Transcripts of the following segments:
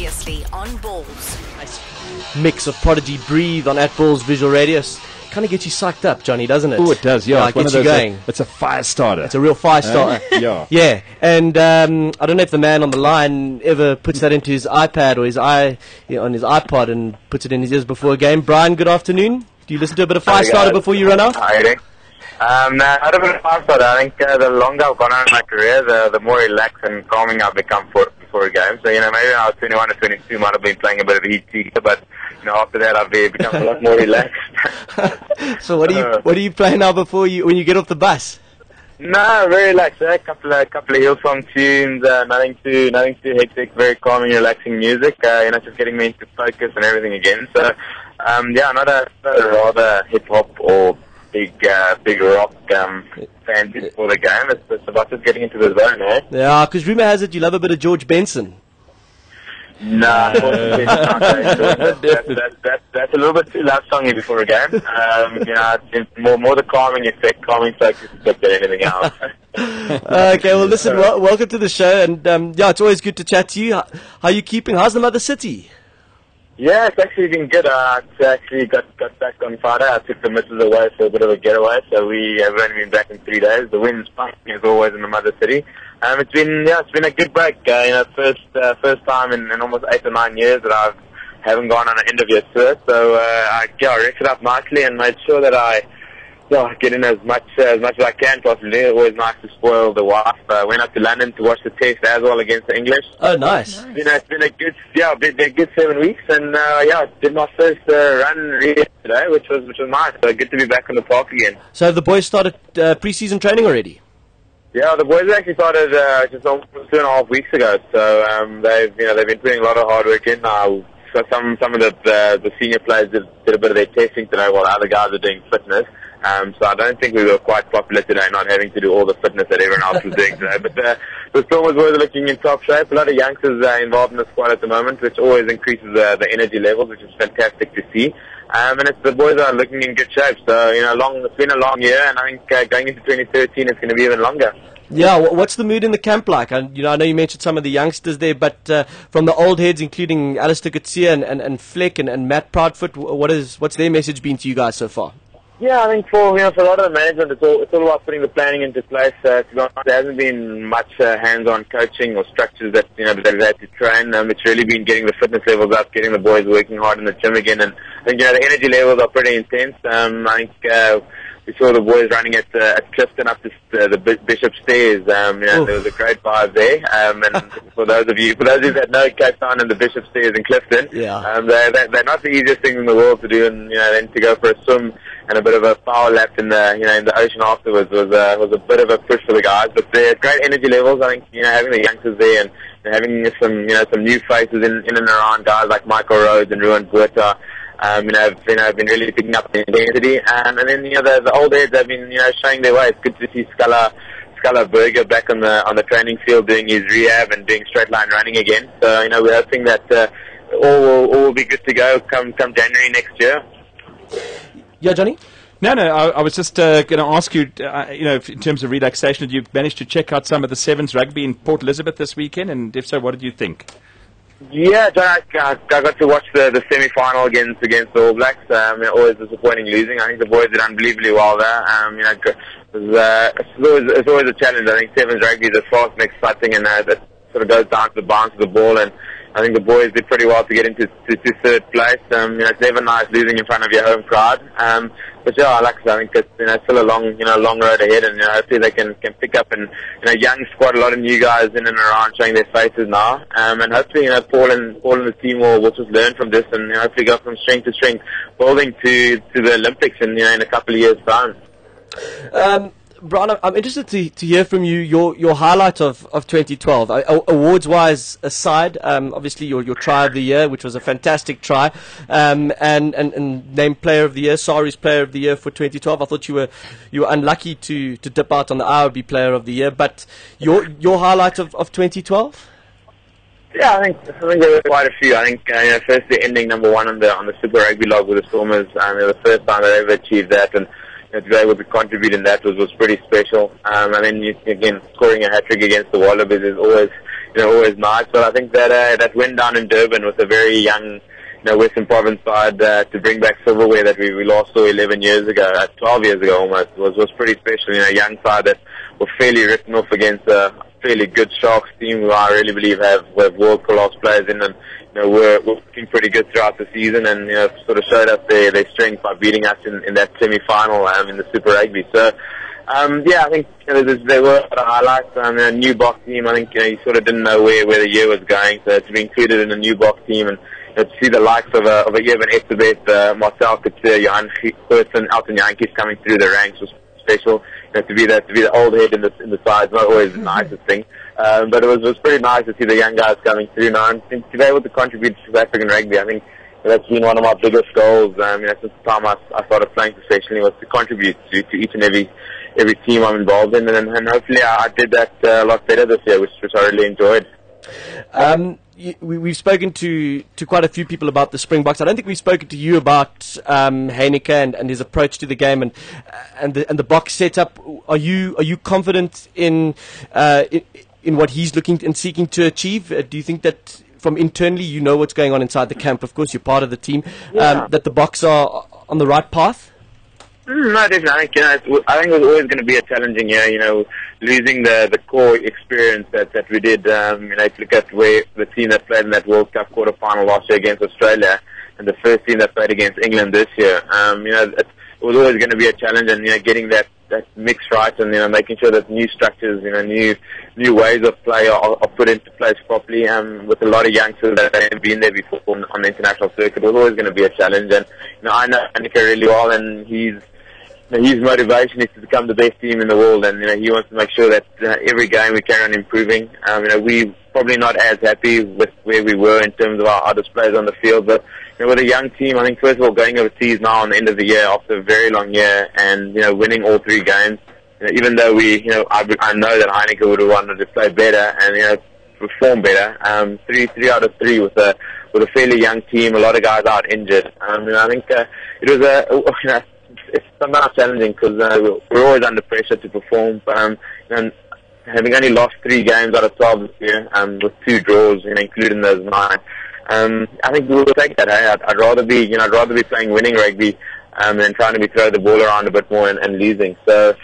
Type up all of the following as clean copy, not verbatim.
Previously on Balls. Nice mix of Prodigy Breathe on At Balls Visual Radius. Kind of gets you psyched up, Johnny, doesn't it? Oh, it does, yeah. It gets you going. It's a fire starter. It's a real fire starter. Yeah. Yeah, and I don't know if the man on the line ever puts that into his iPad or on his iPod and puts it in his ears before a game. Brian, good afternoon. Do you listen to a bit of fire starter before you run out? Hi, not a bit of fire starter. I think the longer I've gone on in my career, the more relaxed and calming I've become before a game. So, maybe when I was 21 or 22, might have been playing a bit of heat seeker, but after that I've become a lot more relaxed. So what do you play now when you get off the bus? No, very relaxed. A couple of Hillsong tunes, nothing too hectic. Very calming, relaxing music. Just getting me into focus and everything again. So, not a rather hip hop or big rock fan for the game. It's about just getting into the zone, eh? Yeah, because rumor has it you love a bit of George Benson. No, that's a little bit too love songy before a game. It's more the calming effect, calming focus than anything else. Okay, well listen, welcome to the show, and it's always good to chat to you. How are you keeping? How's the mother city? Yeah, it's actually been good. I actually got back on Friday. I took the missus away for a bit of a getaway, so we have only been back in 3 days. The wind's pumping as always in the mother city. It's been a good break. First time in almost 8 or 9 years that I haven't gone on an end of year tour. So I rested up nicely and made sure that I get in as much as I can possibly. It's always nice to spoil the wife. Went up to London to watch the test as well against the English. Oh, nice. It's been a good 7 weeks, and did my first run really today, which was nice. So good to be back on the park again. So have the boys started pre-season training already? Yeah, the boys actually started just almost 2.5 weeks ago. So they've been putting a lot of hard work in. So some of the senior players did a bit of their testing today, while other guys are doing fitness. So I don't think we were quite popular today, not having to do all the fitness that everyone else was doing today. But the Stormers were looking in top shape. A lot of youngsters involved in the squad at the moment, which always increases the energy levels, which is fantastic to see. And the boys are looking in good shape. So it's been a long year, and I think going into 2013, it's going to be even longer. Yeah, what's the mood in the camp like? And I know you mentioned some of the youngsters there, but from the old heads, including Alistair Coetzee and Fleck and Matt Proudfoot, what's their message been to you guys so far? Yeah, I think for a lot of the management, it's all about putting the planning into place. To be honest, there hasn't been much hands-on coaching or structures that they've had to train. It's really been getting the fitness levels up, getting the boys working hard in the gym again, and I think the energy levels are pretty intense. I think we saw the boys running at Clifton up the Bishop Stairs. There was a great vibe there. And for those of you that know Cape Town and the Bishop Stairs in Clifton, they're not the easiest things in the world to do, and then to go for a swim and a bit of a power lap in the ocean afterwards was a bit of a push for the guys. But they're great energy levels. I think having the youngsters there and having some new faces in and around guys like Michael Rhodes and Ruan Buerta. Have been really picking up the intensity, and then the old heads have been showing their way. It's good to see Sculler Berger back on the training field doing his rehab and doing straight line running again. So we're hoping that all will be good to go come January next year. Yeah, Johnny. No, I was just going to ask you, in terms of relaxation, did you manage to check out some of the Sevens rugby in Port Elizabeth this weekend? And if so, what did you think? Yeah, I got to watch the semi-final against the All Blacks. Always disappointing losing. I think the boys did unbelievably well there. It's always a challenge. I think Sevens rugby is fast and exciting, and that sort of goes down to the bounce of the ball. And I think the boys did pretty well to get into third place. It's never nice losing in front of your home crowd. But I think it's still a long road ahead, and hopefully they can pick up and young squad, a lot of new guys in and around showing their faces now, and hopefully Paul and the team will just learn from this and hopefully go from strength to strength, building to the Olympics in a couple of years' time. Brian, I'm interested to hear from you your highlight of 2012. Awards wise aside, obviously your try of the year, which was a fantastic try, and named player of the year, Sari's player of the year for 2012. I thought you were unlucky to dip out on the IRB player of the year, but your highlight of 2012? Yeah, I think there were quite a few. I think firstly ending number one on the Super Rugby log with the Stormers. The first time they ever achieved that, and to be able to contribute in that was pretty special. And then again scoring a hat trick against the Wallabies is always nice. But I think that went down in Durban with a very young, Western Province side to bring back silverware that we last saw 11 years ago, 12 years ago almost, was pretty special. A young side that were fairly written off against a fairly good Sharks team who I really believe have world-class players in, and we're looking pretty good throughout the season, and sort of showed us their strength by beating us in that semi-final in the Super Rugby. So I think there were a lot of highlights. A new box team, I think you sort of didn't know where the year was going, so to be included in a new box team and to see the likes of a Evan Etzebeth, Marcel Couture, Johan Gerson, Elton Yankees coming through the ranks was special. To be the old head in the side is not always the nicest thing, but it was pretty nice to see the young guys coming through now and to be able to contribute to South African rugby. I think that's been one of my biggest goals. Since the time I started playing professionally, was to contribute to each and every team I'm involved in, and hopefully I did that a lot better this year, which I really enjoyed. We've spoken to quite a few people about the Springboks. I don't think we've spoken to you about Heineke and his approach to the game and the box setup. Are you confident in what he's looking and seeking to achieve? Do you think that from internally what's going on inside the camp? Of course, you're part of the team. That the Boks are on the right path. No, definitely. I think it was always going to be a challenging year. Losing the core experience that we did. If you look at where the team that played in that World Cup quarter final last year against Australia, and the first team that played against England this year. It was always going to be a challenge, and getting that mix right, and making sure that new structures, new ways of play are put into place properly. With a lot of youngsters that haven't been there before on the international circuit, it was always going to be a challenge. And I know Heineke really well, and his motivation is to become the best team in the world, and he wants to make sure that every game we carry on improving. We're probably not as happy with where we were in terms of our displays on the field, but with a young team, I think first of all going overseas now on the end of the year after a very long year, and winning all 3 games. Even though I know that Heineke would have wanted to play better and perform better. 3 out of 3 with a fairly young team, a lot of guys out injured. I think it was it's somewhat challenging because we're always under pressure to perform. But having only lost 3 games out of 12 this year, with 2 draws, including those 9, I think we will take that. Hey? I'd rather be playing winning rugby than trying to throw the ball around a bit more and losing. So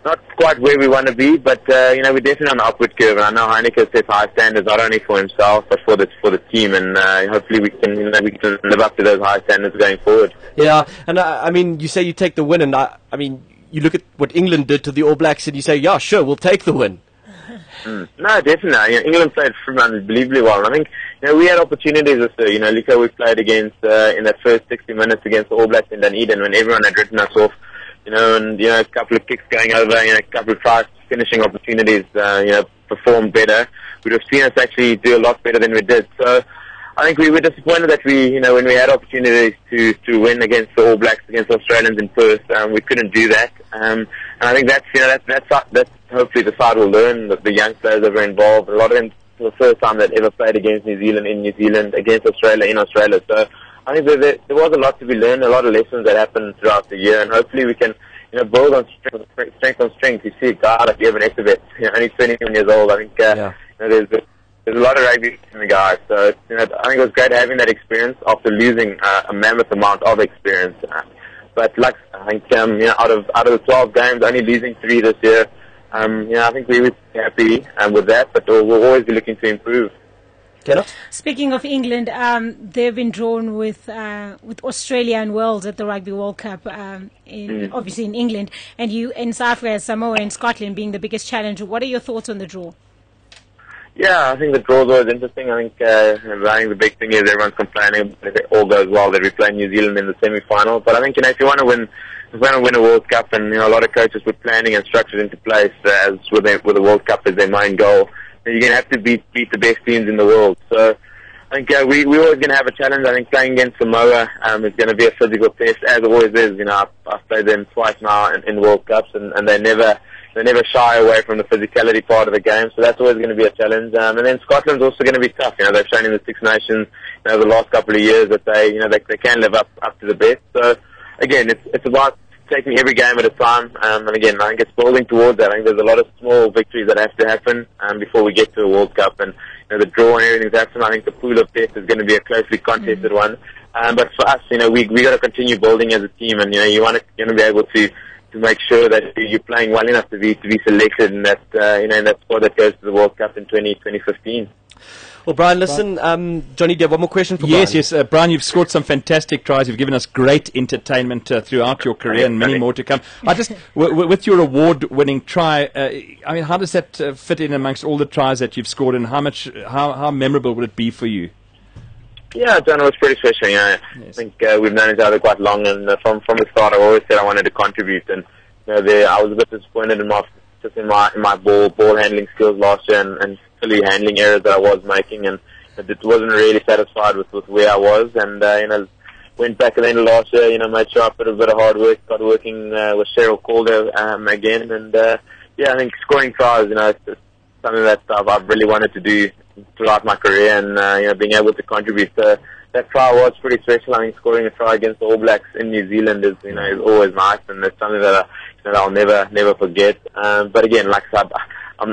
not quite where we want to be, but we're definitely on the upward curve. And I know Heineke sets high standards not only for himself but for the team, and hopefully we can live up to those high standards going forward. Yeah, and I mean, you say you take the win, and I mean, you look at what England did to the All Blacks, and you say, yeah, sure, we'll take the win. No, definitely. England played unbelievably well. I think we had opportunities this year. Look how we played against in that first 60 minutes against the All Blacks in Dunedin when everyone had written us off. And a couple of kicks going over, a couple of tries, finishing opportunities, perform better. We'd have seen us actually do a lot better than we did. So I think we were disappointed that when we had opportunities to win against the All Blacks, against the Australians in Perth, we couldn't do that. And I think that's hopefully the side will learn, that the young players that were involved. A lot of them for the first time that ever played against New Zealand in New Zealand, against Australia in Australia. So I think there was a lot to be learned, a lot of lessons that happened throughout the year, and hopefully we can build on strength on strength. You see a guy like Evan Etzebeth, only 21 years old. I think there's a lot of rugby in the guy. So I think it was great having that experience after losing a mammoth amount of experience. But like I think out of the 12 games, only losing 3 this year. I think we would be happy with that, but we'll always be looking to improve. Speaking of England, they've been drawn with Australia and Wales at the Rugby World Cup, obviously in England, and you in South Africa, Samoa and Scotland being the biggest challenge. What are your thoughts on the draw? Yeah, I think the draw is always interesting. I think the big thing is everyone's complaining if it all goes well that we play New Zealand in the semi-final. But I think if you want to win a World Cup, and a lot of coaches put planning and structures into place as with the World Cup as their main goal, you're going to have to beat the best teams in the world. So I think we're always going to have a challenge. I think playing against Samoa is going to be a physical test, as it always is. I've played them twice now in World Cups, and they never shy away from the physicality part of the game. So that's always going to be a challenge. And then Scotland's also going to be tough. They've shown in the Six Nations the last couple of years that they can live up to the best. So again, it's about taking every game at a time, and again, I think it's building towards that. I think there's a lot of small victories that have to happen before we get to a World Cup, and the draw and everything's happened. I think the pool of death is going to be a closely contested one. But for us, we got to continue building as a team, and you want to be able to make sure that you're playing well enough to be selected in that in that squad that goes to the World Cup in 2015. Well, Bryan, listen, Johnny, do you have one more question for Bryan? Yes, Bryan, you've scored some fantastic tries. You've given us great entertainment throughout your career, and many more to come. I just, with your award-winning try, how does that fit in amongst all the tries that you've scored, and how memorable would it be for you? Yeah, John, it was pretty special. Yes. I think we've known each other quite long, and from the start, I've always said I wanted to contribute. And I was a bit disappointed in my ball handling skills last year, and silly handling errors that I was making, and it wasn't really satisfied with where I was. And went back at the end of last year. Made sure I put a bit of hard work. Got working with Cheryl Calder again, and I think scoring tries, it's something that I've really wanted to do throughout my career, and being able to contribute. That try was pretty special. I think scoring a try against the All Blacks in New Zealand is always nice, and it's something that I'll never forget. But again, like I said,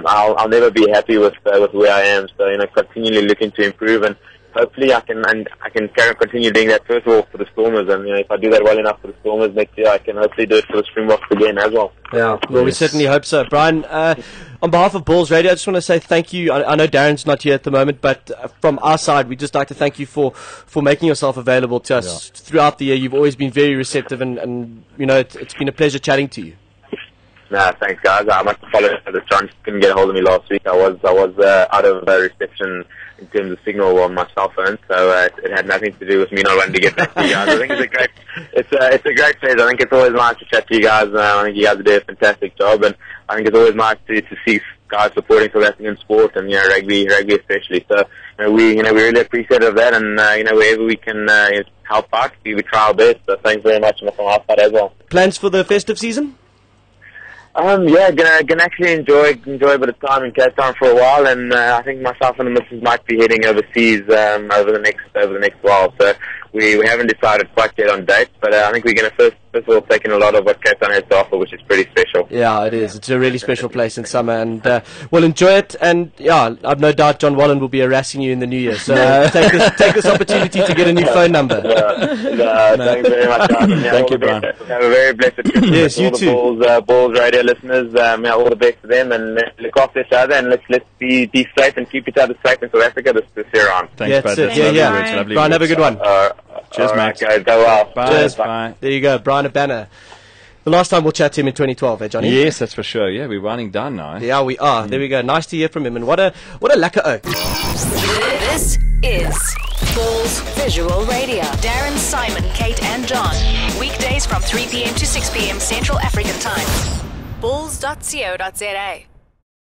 I'll never be happy with where I am. So continually looking to improve, and hopefully I can continue doing that. First of all for the Stormers, and if I do that well enough for the Stormers next year, I can hopefully do it for the Springboks again as well. Yeah, well, we certainly hope so, Bryan. On behalf of Bulls Radio, I just want to say thank you. I know Darren's not here at the moment, but from our side, we'd just like to thank you for making yourself available to us throughout the year. You've always been very receptive, and it's been a pleasure chatting to you. Nah, thanks, guys. I must apologize for the John couldn't get a hold of me last week. I was out of reception in terms of signal on my cell phone, so it had nothing to do with me not wanting to get back to you guys. I think it's a great pleasure. I think it's always nice to chat to you guys. I think you guys do a fantastic job, and I think it's always nice to see guys supporting South African sport, and rugby especially. So we really appreciate that, and wherever we can help out, we try our best. So thanks very much from our side as well. Plans for the festive season? Gonna actually enjoy a bit of time in Cape Town for a while, and I think myself and the missus might be heading overseas over the next while. So we haven't decided quite yet on dates, but I think we're gonna first of all take in a lot of what Cape Town has to offer, which is pretty special. Yeah, it is. It's a really special place in summer, and we'll enjoy it. And I've no doubt John Wallen will be harassing you in the new year. So take this opportunity to get a new phone number. Thanks very much, guys. Thank you, Bryan. Have a very blessed Christmas. Yes, you too. All the Bulls Radio listeners, all the best to them, and look after each other, and let's be safe and keep each other safe in South Africa this year on. Thanks, Brad. Bryan, have a good one. Cheers, mate. Guys, go well. Bye. Cheers. Bye. There you go, Bryan Habana. The last time we'll chat to him in 2012, Johnny? Yes, that's for sure. Yeah, we're winding down now. Yeah, we are. There we go. Nice to hear from him, and what a lekker oak. This is Bulls Visual Radio. Darren, Simon, Kate and John. Weekdays from 3 p.m. to 6 p.m. Central African Time. Bulls.co.za